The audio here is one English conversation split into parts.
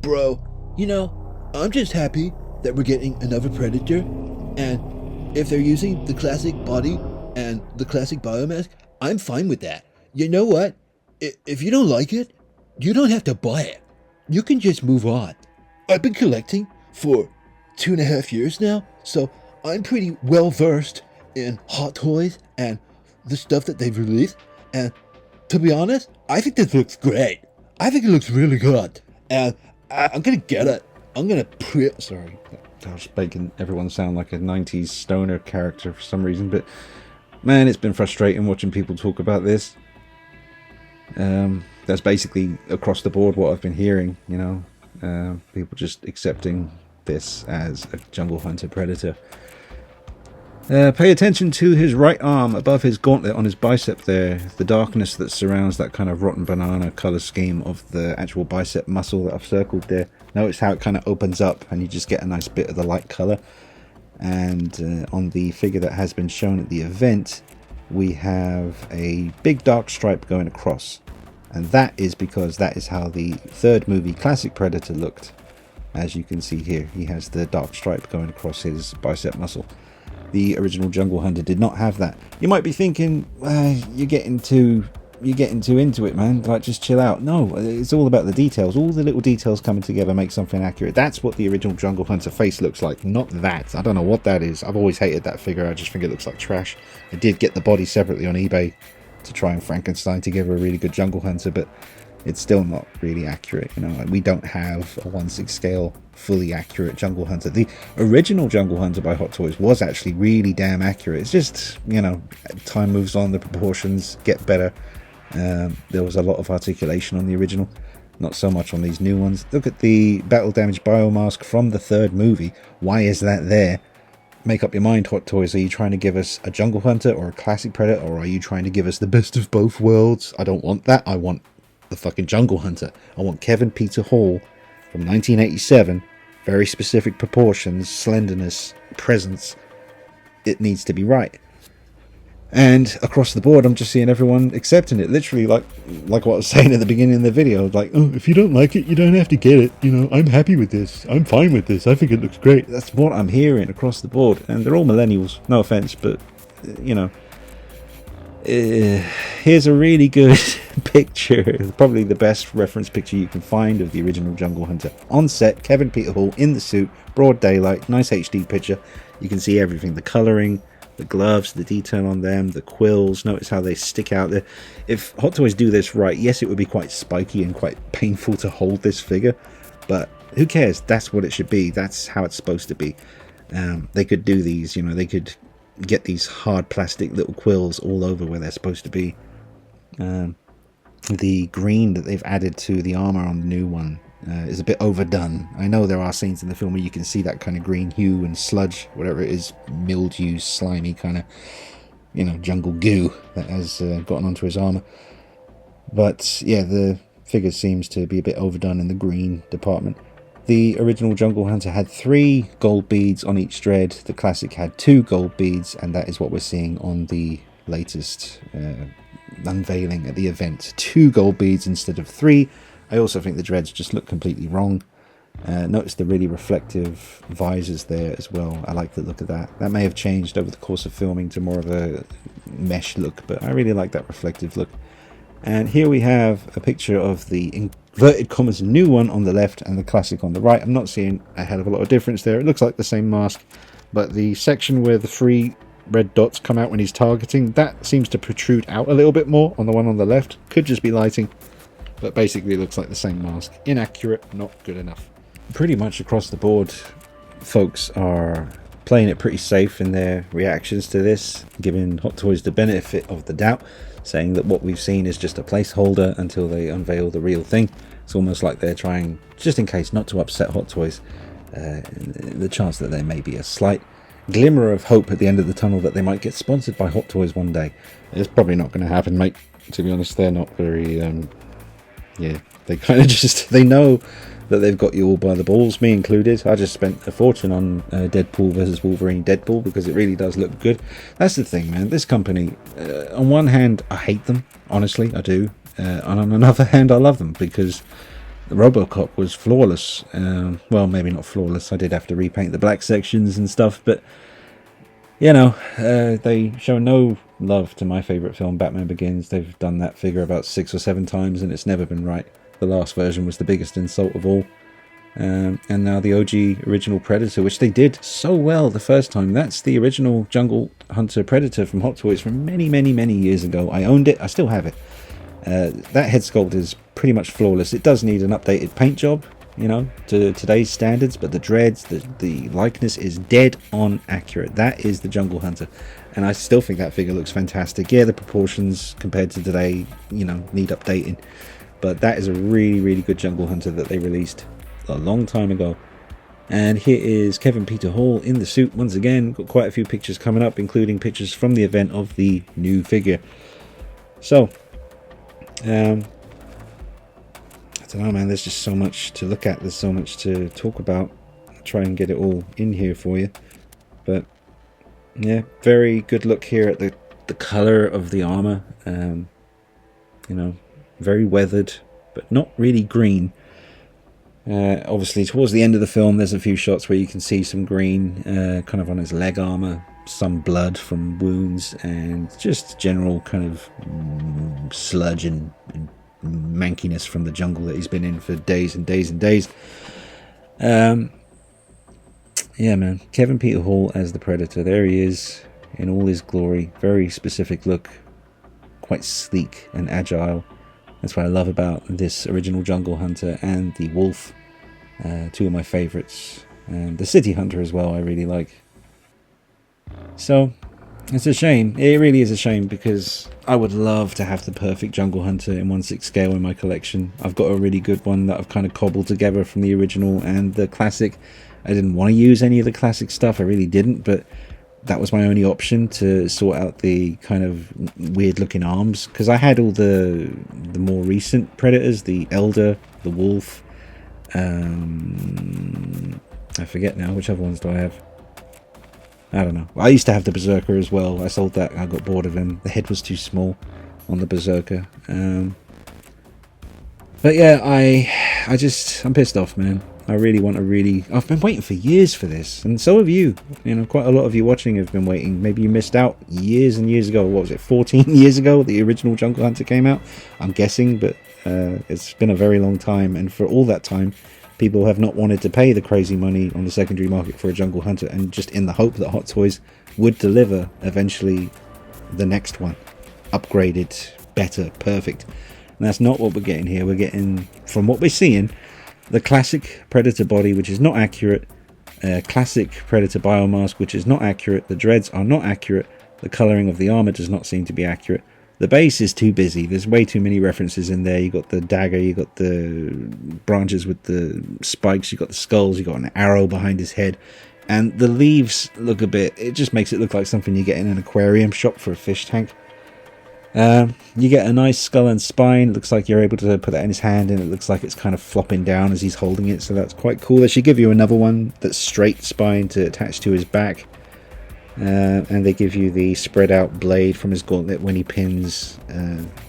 Bro, I'm just happy that we're getting another Predator, and if they're using the classic body and the classic biomask, I'm fine with that. You know what? If you don't like it, you don't have to buy it. You can just move on. I've been collecting for 2.5 years now, so I'm pretty well versed in Hot Toys and the stuff that they've released, and to be honest, I think this looks great. I think it looks really good, and I'm gonna get it. I'm gonna sorry, I was making everyone sound like a 90s stoner character for some reason, but man, it's been frustrating watching people talk about this. That's basically across the board what I've been hearing, people just accepting this as a Jungle Hunter Predator. Pay attention to his right arm above his gauntlet on his bicep there. The darkness that surrounds that kind of rotten banana color scheme of the actual bicep muscle that I've circled there. Notice how it kind of opens up and you just get a nice bit of the light color. And on the figure that has been shown at the event, we have a big dark stripe going across. And that is because that is how the third movie Classic Predator looked. As you can see here, he has the dark stripe going across his bicep muscle. The original Jungle Hunter did not have that. You might be thinking, you're getting too into it, man. Like, just chill out. No, it's all about the details. All the little details coming together make something accurate. That's what the original Jungle Hunter face looks like, not that. I don't know what that is. I've always hated that figure. I just think it looks like trash. I did get the body separately on eBay to try and Frankenstein together a really good Jungle Hunter, but it's still not really accurate. Like, we don't have a 1/6 scale fully accurate Jungle Hunter. The original Jungle Hunter by Hot Toys was actually really damn accurate. It's just, time moves on, the proportions get better. There was a lot of articulation on the original, not so much on these new ones. Look at the battle damage biomask from the third movie. Why is that there? Make up your mind, Hot Toys. Are you trying to give us a Jungle Hunter or a Classic Predator, or are you trying to give us the best of both worlds? I don't want that. I want the fucking Jungle Hunter. I want Kevin Peter Hall from 1987. Very specific proportions, slenderness, presence. It needs to be right. And across the board, I'm just seeing everyone accepting it. Literally, like what I was saying at the beginning of the video. Like, oh, if you don't like it, you don't have to get it. I'm happy with this. I'm fine with this. I think it looks great. That's what I'm hearing across the board. And they're all millennials. No offense, but, here's a really good picture. Probably the best reference picture you can find of the original Jungle Hunter. On set, Kevin Peter Hall in the suit, broad daylight, nice HD picture. You can see everything. The colouring, the gloves, the detail on them, the quills. Notice how they stick out there. If Hot Toys do this right, yes, it would be quite spiky and quite painful to hold this figure, but who cares? That's what it should be. That's how it's supposed to be. They could do these, they could get these hard plastic little quills all over where they're supposed to be. The green that they've added to the armor on the new one is a bit overdone. I know there are scenes in the film where you can see that kind of green hue and sludge, whatever it is, mildew, slimy kind of, jungle goo that has gotten onto his armor. But yeah, the figure seems to be a bit overdone in the green department. The original Jungle Hunter had 3 gold beads on each thread. The Classic had 2 gold beads, and that is what we're seeing on the latest unveiling at the event. 2 gold beads instead of 3. I also think the dreads just look completely wrong. Notice the really reflective visors there as well. I like the look of that. That may have changed over the course of filming to more of a mesh look, but I really like that reflective look. And here we have a picture of the inverted commas new one on the left and the Classic on the right. I'm not seeing a hell of a lot of difference there. It looks like the same mask, but the section where the 3 red dots come out when he's targeting, that seems to protrude out a little bit more on the one on the left. Could just be lighting, but basically it looks like the same mask. Inaccurate, not good enough. Pretty much across the board, folks are playing it pretty safe in their reactions to this, giving Hot Toys the benefit of the doubt, saying that what we've seen is just a placeholder until they unveil the real thing. It's almost like they're trying, just in case, not to upset Hot Toys. The chance that there may be a slight glimmer of hope at the end of the tunnel that they might get sponsored by Hot Toys one day. It's probably not going to happen, mate. To be honest, they're not very... they kind of just... They know that they've got you all by the balls, me included. I just spent a fortune on Deadpool versus Wolverine Deadpool because it really does look good. That's the thing, man. This company, on one hand, I hate them. Honestly, I do. And on another hand, I love them because The Robocop was flawless. Well, maybe not flawless. I did have to repaint the black sections and stuff, but you know, they show no love to my favourite film, Batman Begins. They've done that figure about 6 or 7 times, and it's never been right. The last version was the biggest insult of all. And now the OG original Predator, which they did so well the first time. That's the original Jungle Hunter Predator from Hot Toys from many, many, many years ago. I owned it. I still have it. That head sculpt is pretty much flawless. It does need an updated paint job, you know, to today's standards, but the dreads, the likeness is dead on accurate. That is the Jungle Hunter, and I still think that figure looks fantastic. Yeah, the proportions compared to today, you know, need updating, but that is a really, really good Jungle Hunter that they released a long time ago. And here is Kevin Peter Hall in the suit once again. Got quite a few pictures coming up, including pictures from the event of the new figure. So I don't know, man, there's just so much to look at, there's so much to talk about. I'll try and get it all in here for you, but yeah, very good look here at the color of the armor. You know, very weathered, but not really green. Obviously towards the end of the film there's a few shots where you can see some green kind of on his leg armor, some blood from wounds, and just general kind of sludge and mankiness from the jungle that he's been in for days and days and days. Yeah, man, Kevin Peter Hall as the Predator. There he is in all his glory. Very specific look, quite sleek and agile. That's what I love about this original Jungle Hunter and the Wolf, two of my favorites, and the City Hunter as well I really like. So it's a shame, it really is a shame, because I would love to have the perfect Jungle Hunter in 1/6 scale in my collection. I've got a really good one that I've kind of cobbled together from the original and the classic. I didn't want to use any of the classic stuff, I really didn't, but that was my only option to sort out the kind of weird looking arms, because I had all the more recent Predators, the Elder, the Wolf, I forget now, which other ones do I have? I don't know. I used to have the Berserker as well. I sold that. I got bored of him. The head was too small on the Berserker. But yeah, I'm pissed off, man. I really want to I've been waiting for years for this, and so have you. You know, quite a lot of you watching have been waiting. Maybe you missed out years and years ago. What was it, 14 years ago the original Jungle Hunter came out? I'm guessing, but it's been a very long time, and for all that time people have not wanted to pay the crazy money on the secondary market for a Jungle Hunter, and just in the hope that Hot Toys would deliver eventually the next one, upgraded, better, perfect. And that's not what we're getting here. We're getting, from what we're seeing, the classic Predator body, which is not accurate, classic Predator biomask, which is not accurate, the dreads are not accurate, the colouring of the armour does not seem to be accurate. The base is too busy. There's way too many references in there. You got the dagger, you got the branches with the spikes, you got the skulls, you got an arrow behind his head, and the leaves look a bit, it just makes it look like something you get in an aquarium shop for a fish tank. You get a nice skull and spine. It looks like you're able to put that in his hand, and it looks like it's kind of flopping down as he's holding it, so that's quite cool. They should give you another one that's straight spine to attach to his back. And they give you the spread out blade from his gauntlet when he pins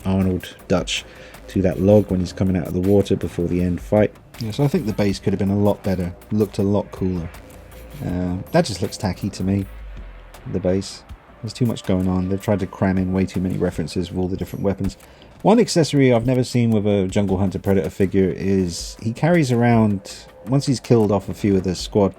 Arnold Dutch to that log when he's coming out of the water before the end fight. Yeah, so I think the base could have been a lot better, looked a lot cooler. That just looks tacky to me, the base. There's too much going on. They've tried to cram in way too many references with all the different weapons. One accessory I've never seen with a Jungle Hunter Predator figure is he carries around, once he's killed off a few of the squad,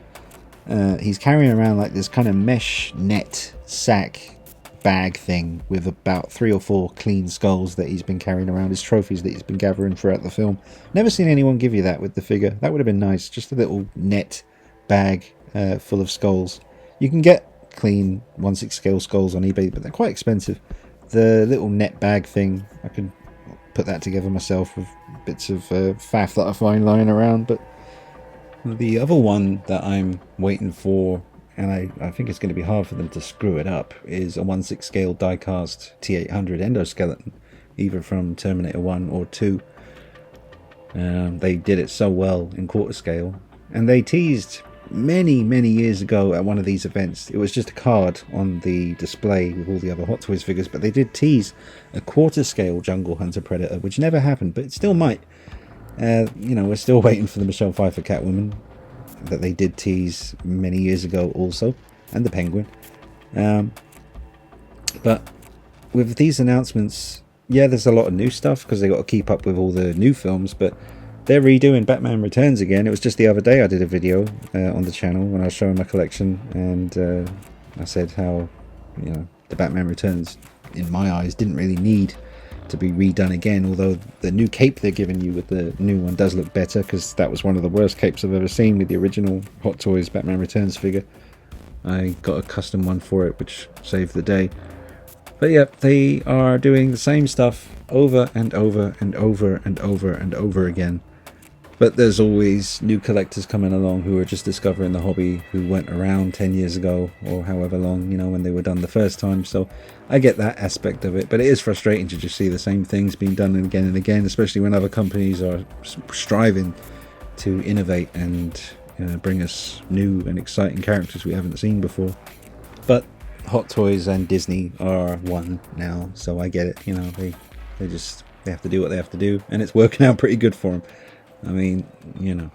he's carrying around like this kind of mesh net sack bag thing with about 3 or 4 clean skulls that he's been carrying around, his trophies that he's been gathering throughout the film. Never seen anyone give you that with the figure. That would have been nice, just a little net bag full of skulls. You can get clean 1/6 scale skulls on eBay, but they're quite expensive. The little net bag thing, I could put that together myself with bits of faff that I find lying around. But the other one that I'm waiting for, and I think it's going to be hard for them to screw it up, is a 1/6 scale die-cast T-800 endoskeleton, either from Terminator 1 or 2. They did it so well in quarter scale, and they teased many years ago at one of these events. It was just a card on the display with all the other Hot Toys figures, but they did tease a quarter scale Jungle Hunter Predator, which never happened, but it still might. You know, we're still waiting for the Michelle Pfeiffer Catwoman that they did tease many years ago also, and the Penguin. But with these announcements, yeah, there's a lot of new stuff because they got to keep up with all the new films, but they're redoing Batman Returns again. It was just the other day I did a video on the channel when I was showing my collection, and I said how, you know, the Batman Returns, in my eyes, didn't really need to be redone again, although the new cape they're giving you with the new one does look better, because that was one of the worst capes I've ever seen with the original Hot Toys Batman Returns figure. I got a custom one for it, which saved the day. But yeah, they are doing the same stuff over and over and over and over and over again. But there's always new collectors coming along who are just discovering the hobby, who went around 10 years ago or however long, you know, when they were done the first time. So I get that aspect of it, but it is frustrating to just see the same things being done again and again, especially when other companies are striving to innovate and bring us new and exciting characters we haven't seen before. But Hot Toys and Disney are one now, so I get it. You know, they have to do what they have to do, and it's working out pretty good for them. I mean, you know,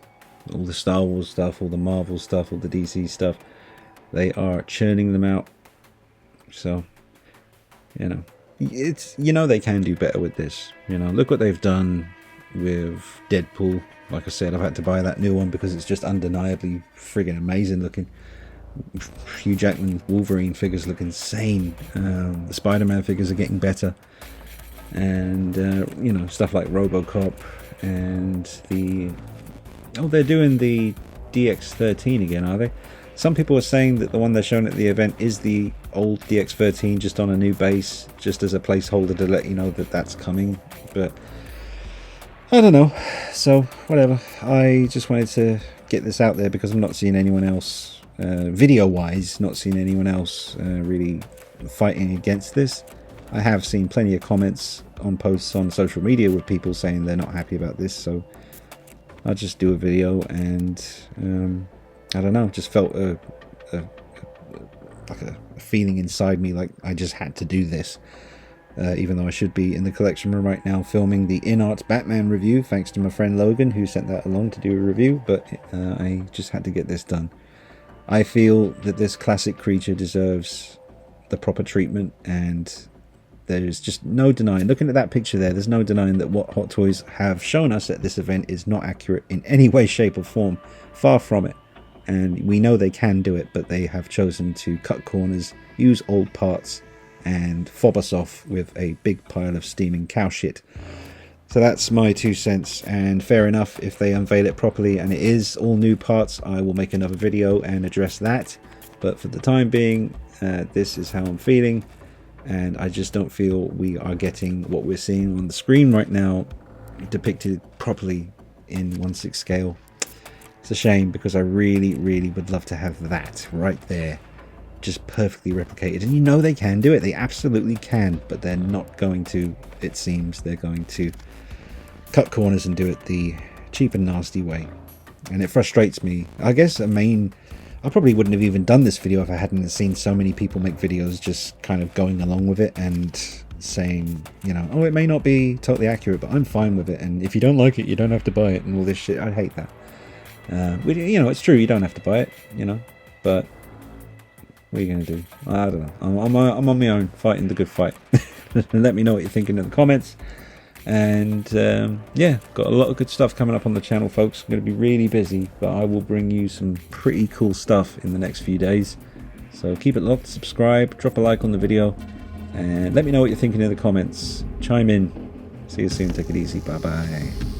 all the Star Wars stuff, all the Marvel stuff, all the DC stuff, they are churning them out. So, you know, it's, you know, they can do better with this. You know, look what they've done with Deadpool. Like I said, I've had to buy that new one because it's just undeniably friggin' amazing looking. Hugh Jackman Wolverine figures look insane. The Spider-Man figures are getting better. And, you know, stuff like RoboCop. And they're doing the DX13 again, are they? Some people are saying that the one they're showing at the event is the old DX13, just on a new base, just as a placeholder to let you know that that's coming. But I don't know. So whatever. I just wanted to get this out there because I'm not seeing anyone else, video-wise, not seeing anyone else really fighting against this. I have seen plenty of comments on posts on social media with people saying they're not happy about this, so I'll just do a video. And I don't know, just felt like a feeling inside me like I just had to do this, even though I should be in the collection room right now filming the InArt Batman review, thanks to my friend Logan who sent that along to do a review. But I just had to get this done. I feel that this classic creature deserves the proper treatment, and there's just no denying, looking at that picture there, there's no denying that what Hot Toys have shown us at this event is not accurate in any way, shape or form. Far from it. And we know they can do it, but they have chosen to cut corners, use old parts, and fob us off with a big pile of steaming cow shit. So that's my 2 cents, and fair enough, if they unveil it properly and it is all new parts, I will make another video and address that. But for the time being, this is how I'm feeling. And I just don't feel we are getting what we're seeing on the screen right now depicted properly in 1/6 scale. It's a shame, because I really, really would love to have that right there, just perfectly replicated. And you know they can do it. They absolutely can, but they're not going to, it seems. They're going to cut corners and do it the cheap and nasty way. And it frustrates me. I guess I probably wouldn't have even done this video if I hadn't seen so many people make videos just kind of going along with it and saying, you know, oh, it may not be totally accurate, but I'm fine with it, and if you don't like it, you don't have to buy it, and all this shit. I hate that. You know, it's true, you don't have to buy it, you know, but what are you going to do? I don't know. I'm on my own, fighting the good fight. Let me know what you're thinking in the comments. And yeah, got a lot of good stuff coming up on the channel, folks. I'm going to be really busy, but I will bring you some pretty cool stuff in the next few days. So keep it locked, subscribe, drop a like on the video, and let me know what you're thinking in the comments. Chime in. See you soon. Take it easy. Bye bye.